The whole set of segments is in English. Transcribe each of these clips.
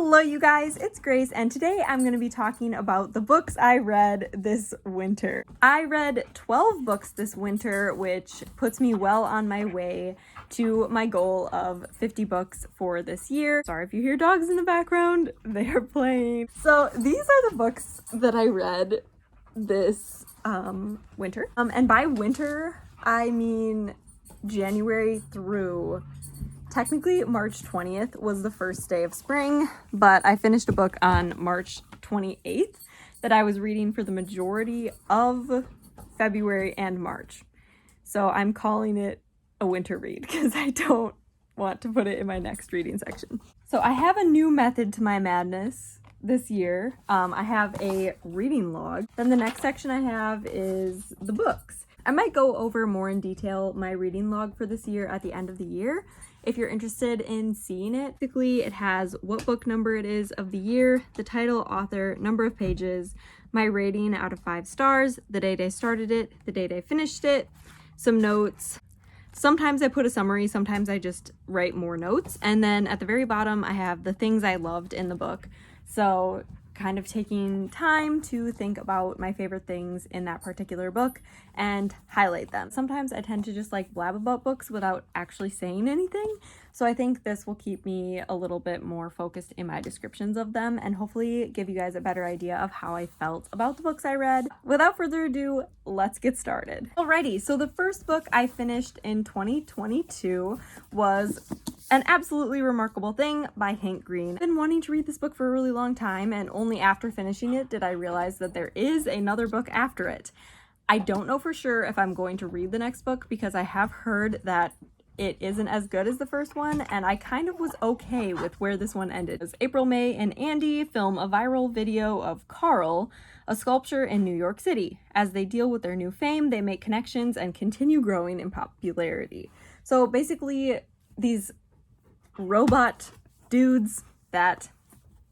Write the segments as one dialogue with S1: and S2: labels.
S1: Hello you guys, it's Grace, and today I'm going to be talking about the books I read this winter. I read 12 books this winter, which puts me well on my way to my goal of 50 books for this year. Sorry if you hear dogs in the background, they are playing. So these are the books that I read this winter. And by winter, I mean January through technically March 20th was the first day of spring, but I finished a book on March 28th that I was reading for the majority of February and March. So I'm calling it a winter read because I don't want to put it in my next reading section. So I have a new method to my madness this year. I have a reading log. Then the next section I have is the books. I might go over more in detail my reading log for this year at the end of the year. If you're interested in seeing it, basically it has what book number it is of the year, the title, author, number of pages, my rating out of 5 stars, the date I started it, the date I finished it, some notes. Sometimes I put a summary, sometimes I just write more notes. And then at the very bottom, I have the things I loved in the book. So kind of taking time to think about my favorite things in that particular book and highlight them. Sometimes I tend to just like blab about books without actually saying anything. So I think this will keep me a little bit more focused in my descriptions of them and hopefully give you guys a better idea of how I felt about the books I read. Without further ado, let's get started. Alrighty, so the first book I finished in 2022 was An Absolutely Remarkable Thing by Hank Green. I've been wanting to read this book for a really long time, and only after finishing it did I realize that there is another book after it. I don't know for sure if I'm going to read the next book because I have heard that it isn't as good as the first one, and I kind of was okay with where this one ended. As April, May, and Andy film a viral video of Carl, a sculptor in New York City. As they deal with their new fame, they make connections and continue growing in popularity. So basically, these robot dudes that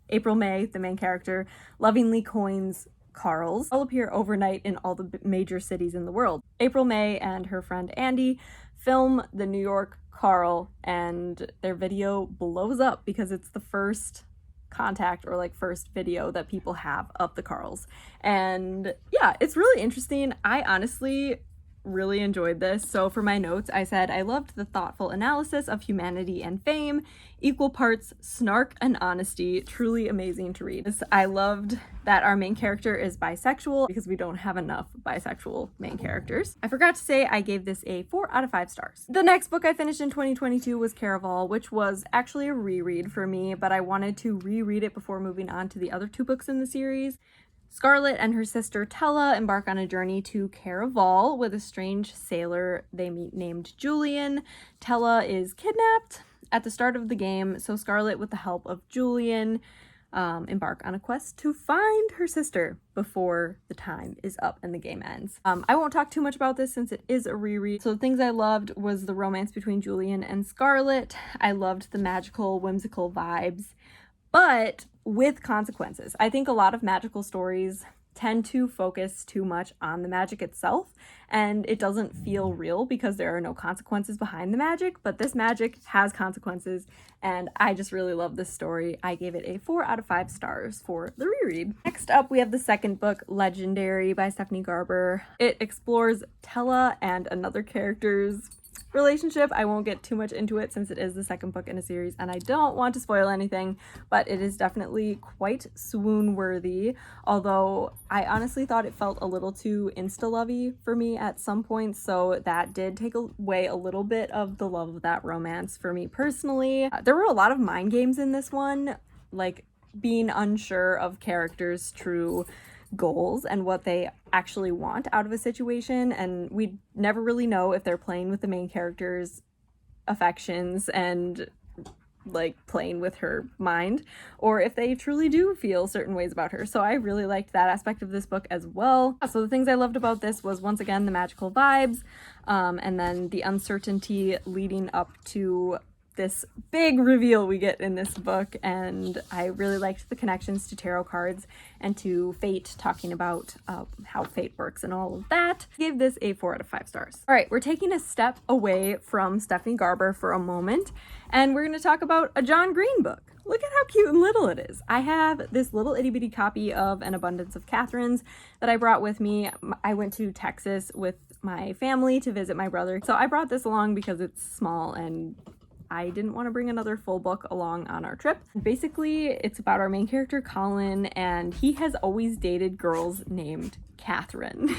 S1: April May, the main character, lovingly coins Carls, all appear overnight in all the major cities in the world. April May and her friend Andy film the New York Carl, and their video blows up because it's the first contact or like first video that people have of the Carls. And yeah, it's really interesting. I honestly really enjoyed this. So for my notes, I said I loved the thoughtful analysis of humanity and fame, equal parts snark and honesty, truly amazing to read. I loved that our main character is bisexual because we don't have enough bisexual main characters. I forgot to say I gave this a 4 out of 5 stars. The next book I finished in 2022 was Caraval, which was actually a reread for me, but I wanted to reread it before moving on to the other 2 books in the series. Scarlett and her sister Tella embark on a journey to Caraval with a strange sailor they meet named Julian. Tella is kidnapped at the start of the game, so Scarlett, with the help of Julian, embark on a quest to find her sister before the time is up and the game ends. I won't talk too much about this since it is a reread. So the things I loved was the romance between Julian and Scarlett. I loved the magical, whimsical vibes, but with consequences. I think a lot of magical stories tend to focus too much on the magic itself, and it doesn't feel real because there are no consequences behind the magic, but this magic has consequences, and I just really love this story. I gave it a 4 out of 5 stars for the reread. Next up, we have the second book, Legendary by Stephanie Garber. It explores Tella and another character's relationship. I won't get too much into it since it is the second book in a series and I don't want to spoil anything, but it is definitely quite swoon worthy, although I honestly thought it felt a little too insta-lovey for me at some points, so that did take away a little bit of the love of that romance for me personally. There were a lot of mind games in this one, like being unsure of characters' true goals and what they actually want out of a situation, and we never really know if they're playing with the main character's affections and like playing with her mind, or if they truly do feel certain ways about her. So I really liked that aspect of this book as well. So the things I loved about this was, once again, the magical vibes, and then the uncertainty leading up to this big reveal we get in this book, and I really liked the connections to tarot cards and to fate, talking about how fate works and all of that. I gave this a 4 out of 5 stars. All right, we're taking a step away from Stephanie Garber for a moment, and we're going to talk about a John Green book. Look at how cute and little it is. I have this little itty bitty copy of An Abundance of Catherines that I brought with me. I went to Texas with my family to visit my brother, so I brought this along because it's small and I didn't want to bring another full book along on our trip. Basically, it's about our main character, Colin, and he has always dated girls named Catherine.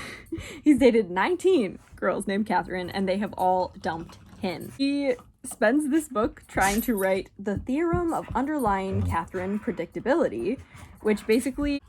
S1: He's dated 19 girls named Catherine, and they have all dumped him. He spends this book trying to write the theorem of underlying Catherine predictability, which basically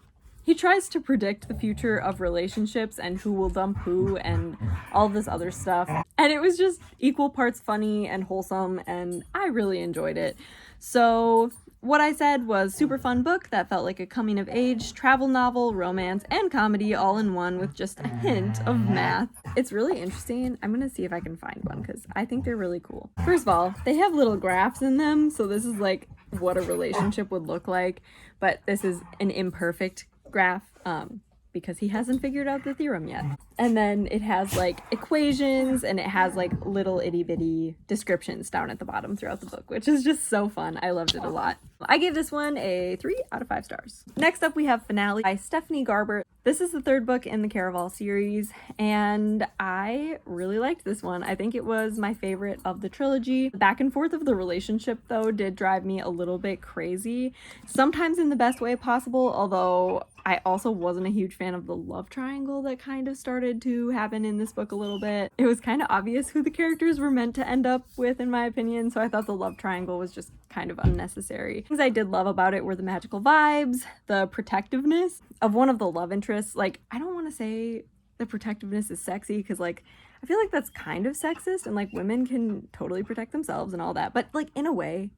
S1: he tries to predict the future of relationships and who will dump who and all this other stuff. And it was just equal parts funny and wholesome, and I really enjoyed it. So what I said was super fun book that felt like a coming of age, travel novel, romance, and comedy all in one with just a hint of math. It's really interesting. I'm gonna see if I can find one because I think they're really cool. First of all, they have little graphs in them, so this is like what a relationship would look like, but this is an imperfect graph because he hasn't figured out the theorem yet. And then it has like equations and it has like little itty bitty descriptions down at the bottom throughout the book, which is just so fun. I loved it a lot. I gave this one a 3 out of 5 stars. Next up we have Finale by Stephanie Garber. This is the 3rd book in the Caraval series, and I really liked this one. I think it was my favorite of the trilogy. The back and forth of the relationship, though, did drive me a little bit crazy, sometimes in the best way possible, although I also wasn't a huge fan of the love triangle that kind of started to happen in this book a little bit. It was kind of obvious who the characters were meant to end up with, in my opinion, so I thought the love triangle was just kind of unnecessary. Things I did love about it were the magical vibes, the protectiveness of one of the love interests. Like, I don't want to say the protectiveness is sexy because, like, I feel like that's kind of sexist and, like, women can totally protect themselves and all that, but, like, in a way,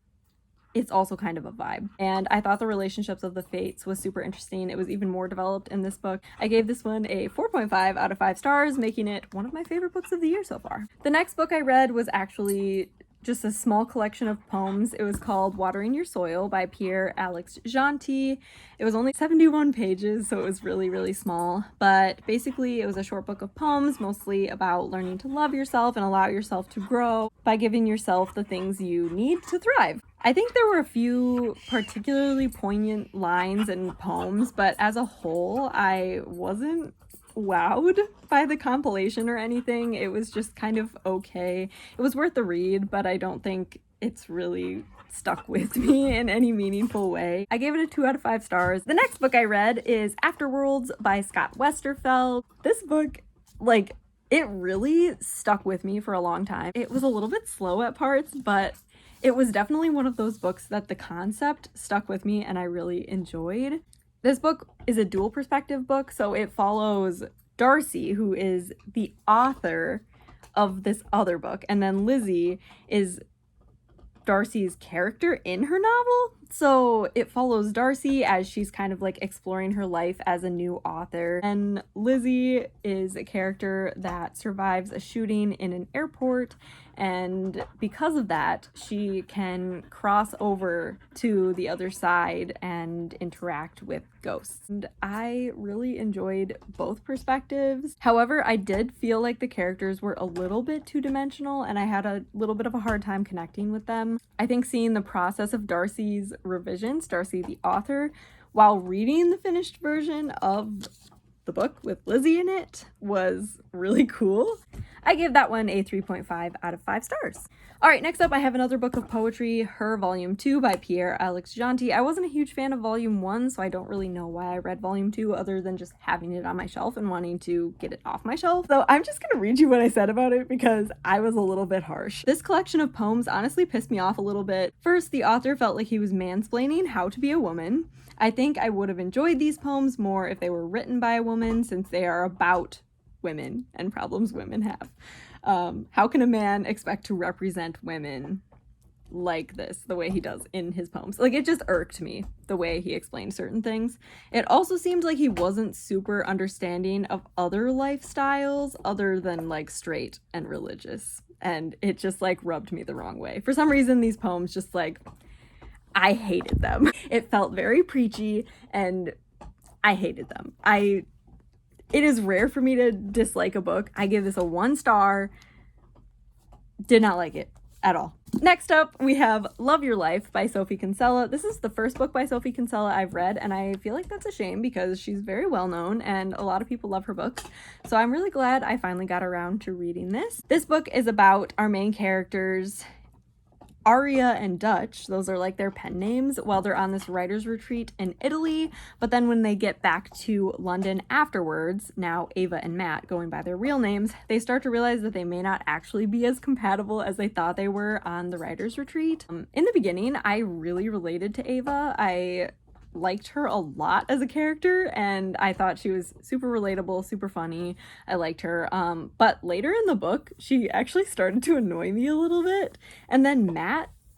S1: it's also kind of a vibe. And I thought the relationships of the fates was super interesting. It was even more developed in this book. I gave this one a 4.5 out of 5 stars, making it one of my favorite books of the year so far. The next book I read was actually just a small collection of poems. It was called Watering Your Soil by Pierre Alex Gentil. It was only 71 pages, so it was really, really small. But basically, it was a short book of poems, mostly about learning to love yourself and allow yourself to grow by giving yourself the things you need to thrive. I think there were a few particularly poignant lines and poems, but as a whole, I wasn't wowed by the compilation or anything. It was just kind of okay. It was worth the read, but I don't think it's really stuck with me in any meaningful way. I gave it a 2 out of 5 stars. The next book I read is Afterworlds by Scott Westerfeld. This book, like, it really stuck with me for a long time. It was a little bit slow at parts, but it was definitely one of those books that the concept stuck with me and I really enjoyed. This book is a dual perspective book, so it follows Darcy, who is the author of this other book, and then Lizzie is Darcy's character in her novel. So it follows Darcy as she's kind of like exploring her life as a new author, and Lizzie is a character that survives a shooting in an airport, and because of that she can cross over to the other side and interact with ghosts. And I really enjoyed both perspectives. However, I did feel like the characters were a little bit two-dimensional and I had a little bit of a hard time connecting with them. I think seeing the process of Darcy's revisions, Darcy the author, while reading the finished version of the book with Lizzie in it was really cool. I gave that one a 3.5 out of 5 stars. All right, next up I have another book of poetry, Her Volume 2 by Pierre Alex Gentil. I wasn't a huge fan of Volume 1, so I don't really know why I read Volume 2 other than just having it on my shelf and wanting to get it off my shelf. So I'm just gonna read you what I said about it because I was a little bit harsh. This collection of poems honestly pissed me off a little bit. First, the author felt like he was mansplaining how to be a woman. I think I would have enjoyed these poems more if they were written by a woman, since they are about women and problems women have. How can a man expect to represent women like this, the way he does in his poems? Like, it just irked me, the way he explained certain things. It also seemed like he wasn't super understanding of other lifestyles other than, like, straight and religious. and it just like rubbed me the wrong way. For some reason, these poems just like, I hated them. It felt very preachy and I hated them. It is rare for me to dislike a book. I give this a 1 star. Did not like it at all. Next up, we have Love Your Life by Sophie Kinsella. This is the first book by Sophie Kinsella I've read, and I feel like that's a shame because she's very well known and a lot of people love her books. So I'm really glad I finally got around to reading this. This book is about our main characters, Aria and Dutch. Those are like their pen names while they're on this writer's retreat in Italy. But then when they get back to London afterwards, now Ava and Matt going by their real names, they start to realize that they may not actually be as compatible as they thought they were on the writer's retreat. In the beginning, I really related to Ava. I liked her a lot as a character and I thought she was super relatable, super funny. I liked her. But later in the book, she actually started to annoy me a little bit. And then Matt /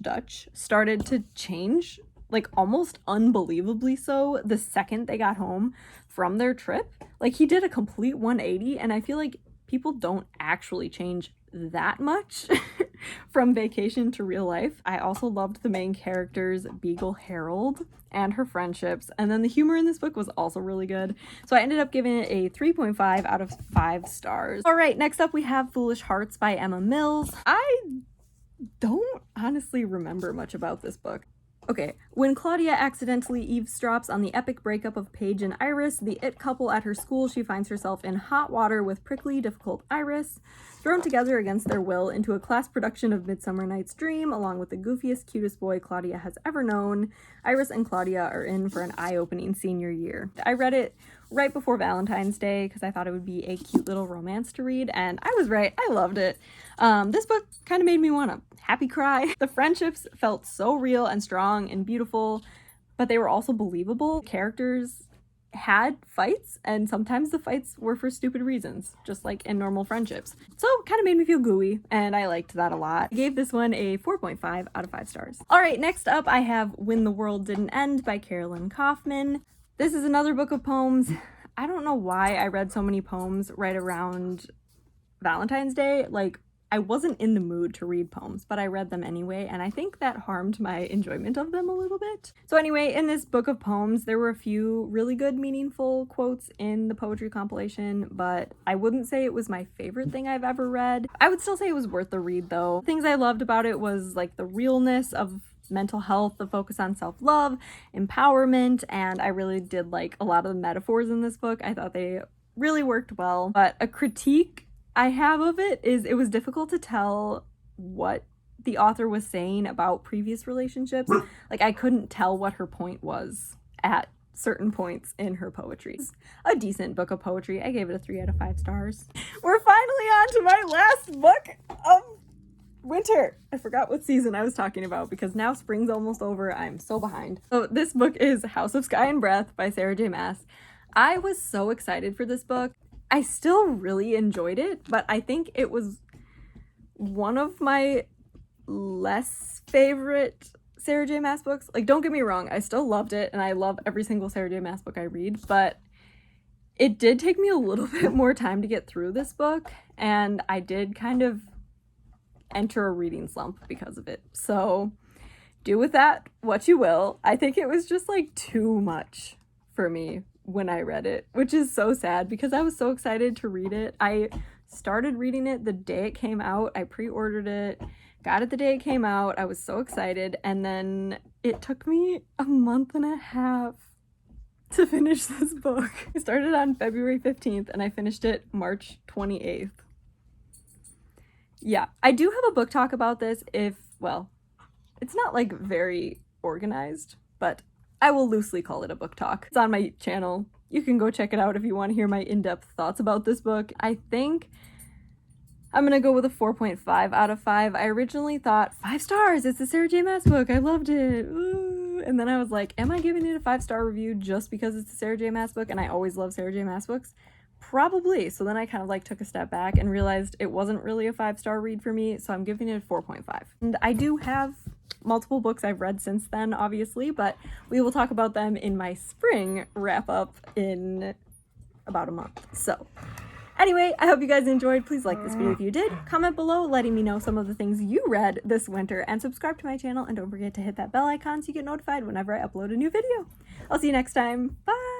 S1: Dutch started to change, like almost unbelievably so, the second they got home from their trip. Like he did a complete 180 and I feel like people don't actually change that much from vacation to real life. I also loved the main characters, Beagle Harold, and her friendships, and then the humor in this book was also really good. So I ended up giving it a 3.5 out of 5 stars. All right, next up we have Foolish Hearts by Emma Mills. I don't honestly remember much about this book. Okay, when Claudia accidentally eavesdrops on the epic breakup of Paige and Iris, the it couple at her school, she finds herself in hot water with prickly, difficult Iris, thrown together against their will into a class production of Midsummer Night's Dream, along with the goofiest, cutest boy Claudia has ever known. Iris and Claudia are in for an eye-opening senior year. I read it right before Valentine's Day because I thought it would be a cute little romance to read, and I was right. I loved it. This book kind of made me want to happy cry. The friendships felt so real and strong and beautiful, but they were also believable. Characters had fights, and sometimes the fights were for stupid reasons, just like in normal friendships. So kind of made me feel gooey, and I liked that a lot. I gave this one a 4.5 out of 5 stars. All right, next up I have When the World Didn't End by Carolyn Kaufman. This is another book of poems. I don't know why I read so many poems right around Valentine's Day. Like, I wasn't in the mood to read poems, but I read them anyway, and I think that harmed my enjoyment of them a little bit. So anyway, in this book of poems, there were a few really good, meaningful quotes in the poetry compilation, but I wouldn't say it was my favorite thing I've ever read. I would still say it was worth the read, though. Things I loved about it was, like, the realness of mental health, the focus on self-love, empowerment, and I really did like a lot of the metaphors in this book. I thought they really worked well, but a critique I have of it is it was difficult to tell what the author was saying about previous relationships. Like, I couldn't tell what her point was at certain points in her poetry. It's a decent book of poetry. I gave it a 3 out of 5 stars. We're finally on to my last book of winter. I forgot what season I was talking about because now spring's almost over. I'm so behind. So this book is House of Sky and Breath by Sarah J. Maas. I was so excited for this book. I still really enjoyed it, but I think it was one of my less favorite Sarah J. Maas books. Like, don't get me wrong, I still loved it, and I love every single Sarah J. Maas book I read, but it did take me a little bit more time to get through this book, and I did kind of enter a reading slump because of it. So do with that what you will. I think it was just like too much for me when I read it, which is so sad because I was so excited to read it. I started reading it the day it came out. I pre-ordered it, got it the day it came out. I was so excited, and then it took me a month and a half to finish this book. I started on February 15th and I finished it March 28th. Yeah, I do have a book talk about this well, it's not like very organized, but I will loosely call it a book talk. It's on my channel. You can go check it out if you want to hear my in-depth thoughts about this book. I think I'm gonna go with a 4.5 out of 5. I originally thought 5 stars, it's a Sarah J. Maas book, I loved it. Ooh. And then I was like, am I giving it a 5-star review just because it's a Sarah J. Maas book and I always love Sarah J. Maas books? Probably. So then I kind of like took a step back and realized it wasn't really a 5-star read for me, so I'm giving it a 4.5. And I do have multiple books I've read since then, obviously, but we will talk about them in my spring wrap-up in about a month. So Anyway, I hope you guys enjoyed. Please like this video if you did. Comment below letting me know some of the things you read this winter, and subscribe to my channel, and don't forget to hit that bell icon so you get notified whenever I upload a new video. I'll see you next time. Bye!